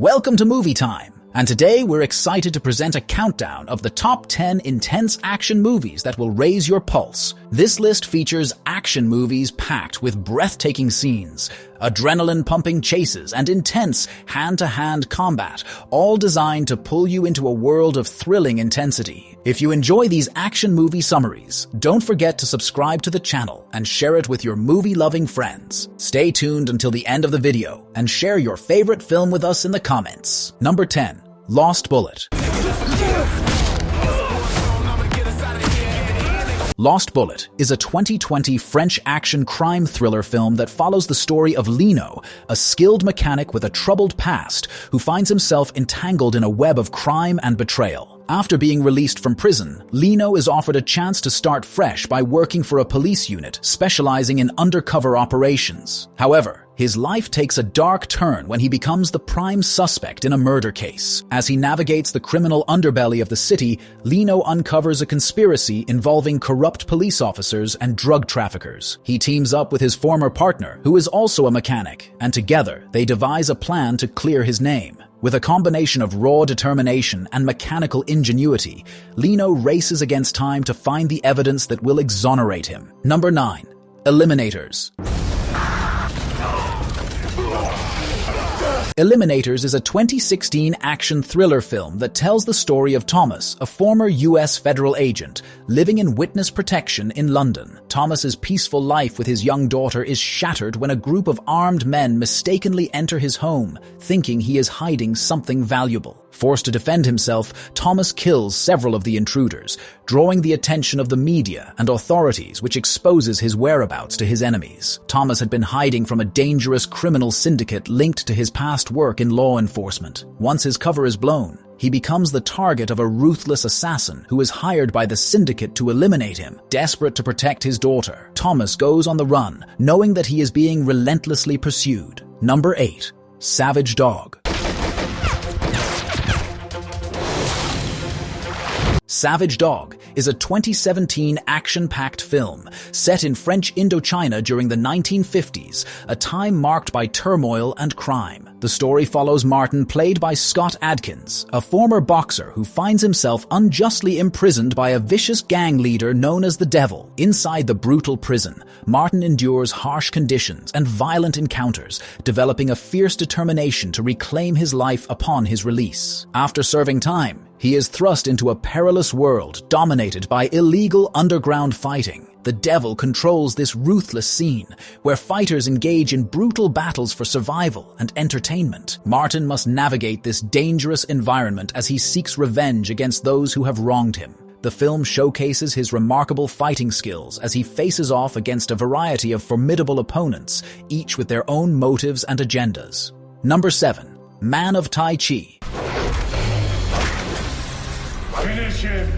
Welcome to Movie Time, and today we're excited to present a countdown of the top 10 intense action movies that will raise your pulse. This list features action movies packed with breathtaking scenes, adrenaline-pumping chases, and intense hand-to-hand combat, all designed to pull you into a world of thrilling intensity. If you enjoy these action movie summaries, don't forget to subscribe to the channel and share it with your movie-loving friends. Stay tuned until the end of the video and share your favorite film with us in the comments. Number 10. Lost Bullet. Lost Bullet is a 2020 French action crime thriller film that follows the story of Lino, a skilled mechanic with a troubled past who finds himself entangled in a web of crime and betrayal. After being released from prison, Lino is offered a chance to start fresh by working for a police unit specializing in undercover operations. However, his life takes a dark turn when he becomes the prime suspect in a murder case. As he navigates the criminal underbelly of the city, Lino uncovers a conspiracy involving corrupt police officers and drug traffickers. He teams up with his former partner, who is also a mechanic, and together they devise a plan to clear his name. With a combination of raw determination and mechanical ingenuity, Lino races against time to find the evidence that will exonerate him. Number 9. Eliminators. Eliminators is a 2016 action thriller film that tells the story of Thomas, a former U.S. federal agent, living in witness protection in London. Thomas's peaceful life with his young daughter is shattered when a group of armed men mistakenly enter his home, thinking he is hiding something valuable. Forced to defend himself, Thomas kills several of the intruders, drawing the attention of the media and authorities, which exposes his whereabouts to his enemies. Thomas had been hiding from a dangerous criminal syndicate linked to his past work in law enforcement. Once his cover is blown, he becomes the target of a ruthless assassin who is hired by the syndicate to eliminate him. Desperate to protect his daughter, Thomas goes on the run, knowing that he is being relentlessly pursued. Number 8. Savage Dog. Savage Dog is a 2017 action-packed film set in French Indochina during the 1950s, a time marked by turmoil and crime. The story follows Martin, played by Scott Adkins, a former boxer who finds himself unjustly imprisoned by a vicious gang leader known as the Devil. Inside the brutal prison, Martin endures harsh conditions and violent encounters, developing a fierce determination to reclaim his life upon his release. After serving time, he is thrust into a perilous world dominated by illegal underground fighting. The Devil controls this ruthless scene, where fighters engage in brutal battles for survival and entertainment. Martin must navigate this dangerous environment as he seeks revenge against those who have wronged him. The film showcases his remarkable fighting skills as he faces off against a variety of formidable opponents, each with their own motives and agendas. Number 7. Man of Tai Chi. Finish him!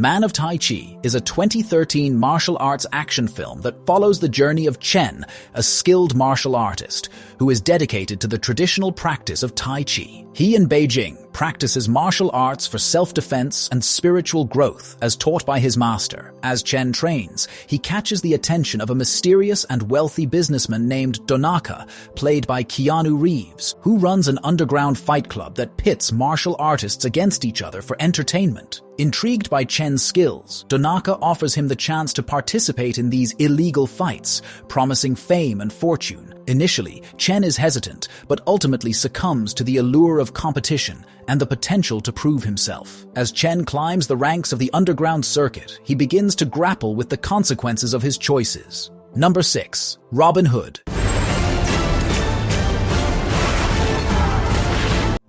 Man of Tai Chi is a 2013 martial arts action film that follows the journey of Chen, a skilled martial artist who is dedicated to the traditional practice of Tai Chi. He in Beijing practices martial arts for self-defense and spiritual growth as taught by his master. As Chen trains, he catches the attention of a mysterious and wealthy businessman named Donaka, played by Keanu Reeves, who runs an underground fight club that pits martial artists against each other for entertainment. Intrigued by Chen's skills, Donaka offers him the chance to participate in these illegal fights, promising fame and fortune. Initially, Chen is hesitant, but ultimately succumbs to the allure of competition and the potential to prove himself. As Chen climbs the ranks of the underground circuit, he begins to grapple with the consequences of his choices. Number 6. Robin Hood.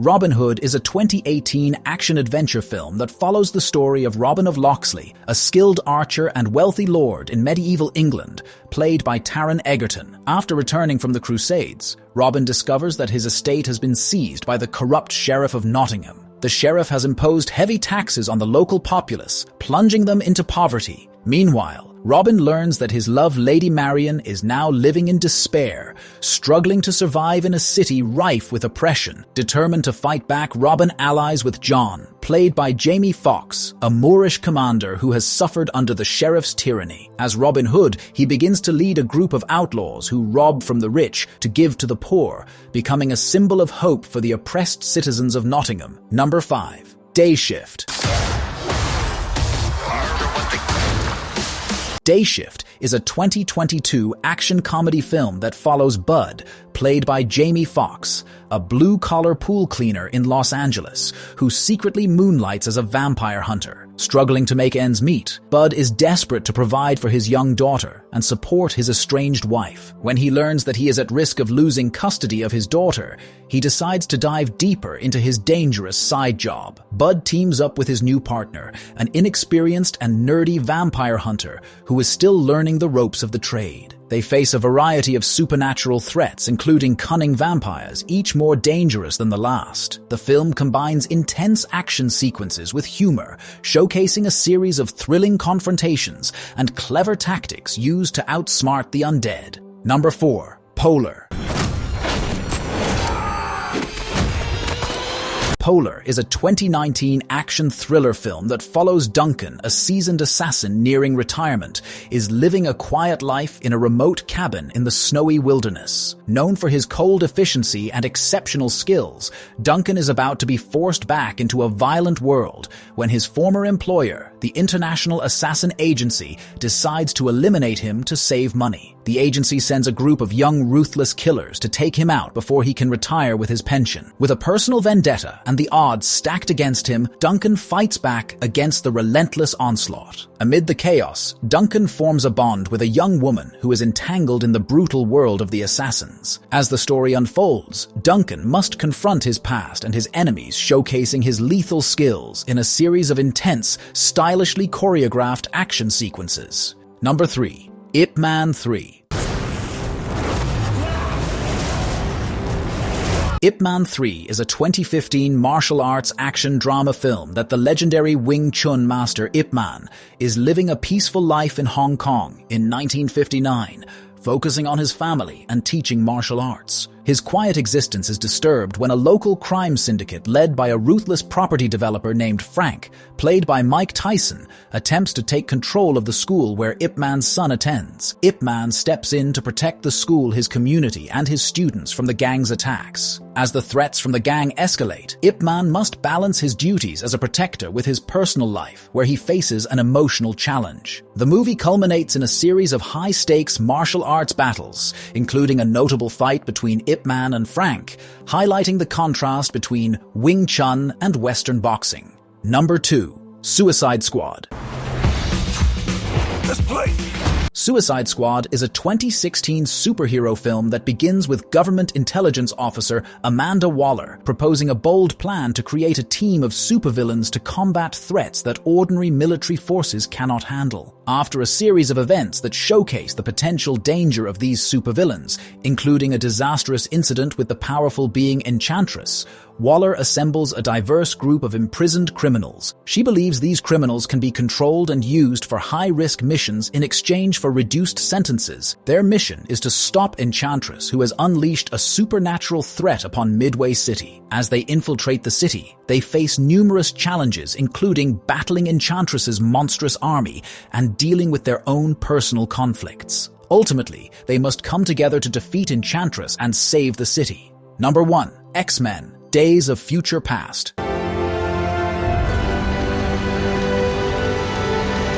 Robin Hood is a 2018 action-adventure film that follows the story of Robin of Locksley, a skilled archer and wealthy lord in medieval England, played by Taron Egerton. After returning from the Crusades, Robin discovers that his estate has been seized by the corrupt Sheriff of Nottingham. The sheriff has imposed heavy taxes on the local populace, plunging them into poverty. Meanwhile, Robin learns that his love Lady Marion is now living in despair, struggling to survive in a city rife with oppression. Determined to fight back, Robin allies with John, played by Jamie Foxx, a Moorish commander who has suffered under the sheriff's tyranny. As Robin Hood, he begins to lead a group of outlaws who rob from the rich to give to the poor, becoming a symbol of hope for the oppressed citizens of Nottingham. Number 5. Day Shift. Day Shift is a 2022 action comedy film that follows Bud, played by Jamie Foxx, a blue-collar pool cleaner in Los Angeles who secretly moonlights as a vampire hunter. Struggling to make ends meet, Bud is desperate to provide for his young daughter and support his estranged wife. When he learns that he is at risk of losing custody of his daughter, he decides to dive deeper into his dangerous side job. Bud teams up with his new partner, an inexperienced and nerdy vampire hunter who is still learning the ropes of the trade. They face a variety of supernatural threats, including cunning vampires, each more dangerous than the last. The film combines intense action sequences with humor, showcasing a series of thrilling confrontations and clever tactics used to outsmart the undead. Number 4. Polar. Polar is a 2019 action thriller film that follows Duncan, a seasoned assassin nearing retirement, is living a quiet life in a remote cabin in the snowy wilderness. Known for his cold efficiency and exceptional skills, Duncan is about to be forced back into a violent world when his former employer, the International Assassin Agency, decides to eliminate him to save money. The agency sends a group of young, ruthless killers to take him out before he can retire with his pension. With a personal vendetta and the odds stacked against him, Duncan fights back against the relentless onslaught. Amid the chaos, Duncan forms a bond with a young woman who is entangled in the brutal world of the assassins. As the story unfolds, Duncan must confront his past and his enemies, showcasing his lethal skills in a series of intense, stylishly choreographed action sequences. Number 3. Ip Man 3. Ip Man 3 is a 2015 martial arts action drama film that the legendary Wing Chun master Ip Man is living a peaceful life in Hong Kong in 1959, focusing on his family and teaching martial arts. His quiet existence is disturbed when a local crime syndicate led by a ruthless property developer named Frank, played by Mike Tyson, attempts to take control of the school where Ip Man's son attends. Ip Man steps in to protect the school, his community, and his students from the gang's attacks. As the threats from the gang escalate, Ip Man must balance his duties as a protector with his personal life, where he faces an emotional challenge. The movie culminates in a series of high-stakes martial arts battles, including a notable fight between Ip Man and Frank, highlighting the contrast between Wing Chun and Western boxing. Number 2. Suicide Squad. Let's play. Suicide Squad is a 2016 superhero film that begins with government intelligence officer Amanda Waller proposing a bold plan to create a team of supervillains to combat threats that ordinary military forces cannot handle. After a series of events that showcase the potential danger of these supervillains, including a disastrous incident with the powerful being Enchantress, Waller assembles a diverse group of imprisoned criminals. She believes these criminals can be controlled and used for high-risk missions in exchange for reduced sentences. Their mission is to stop Enchantress, who has unleashed a supernatural threat upon Midway City. As they infiltrate the city, they face numerous challenges, including battling Enchantress's monstrous army and dealing with their own personal conflicts. Ultimately, they must come together to defeat Enchantress and save the city. Number 1. X-Men: Days of Future Past.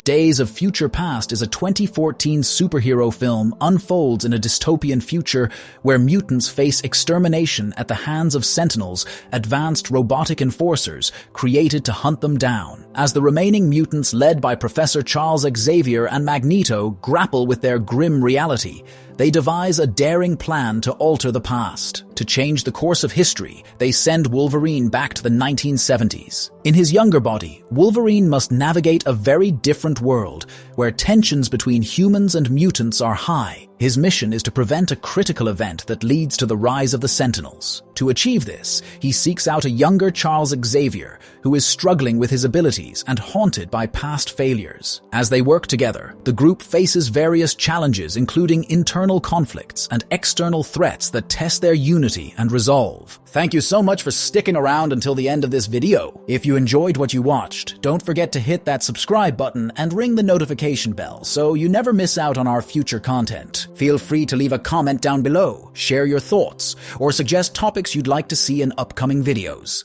Days of Future Past is a 2014 superhero film unfolds in a dystopian future where mutants face extermination at the hands of Sentinels, advanced robotic enforcers created to hunt them down. As the remaining mutants led by Professor Charles Xavier and Magneto grapple with their grim reality, they devise a daring plan to alter the past. To change the course of history, they send Wolverine back to the 1970s. In his younger body, Wolverine must navigate a very different world, where tensions between humans and mutants are high. His mission is to prevent a critical event that leads to the rise of the Sentinels. To achieve this, he seeks out a younger Charles Xavier, who is struggling with his abilities and haunted by past failures. As they work together, the group faces various challenges, including internal conflicts and external threats that test their unity and resolve. Thank you so much for sticking around until the end of this video. If you enjoyed what you watched, don't forget to hit that subscribe button and ring the notification bell so you never miss out on our future content. Feel free to leave a comment down below, share your thoughts, or suggest topics you'd like to see in upcoming videos.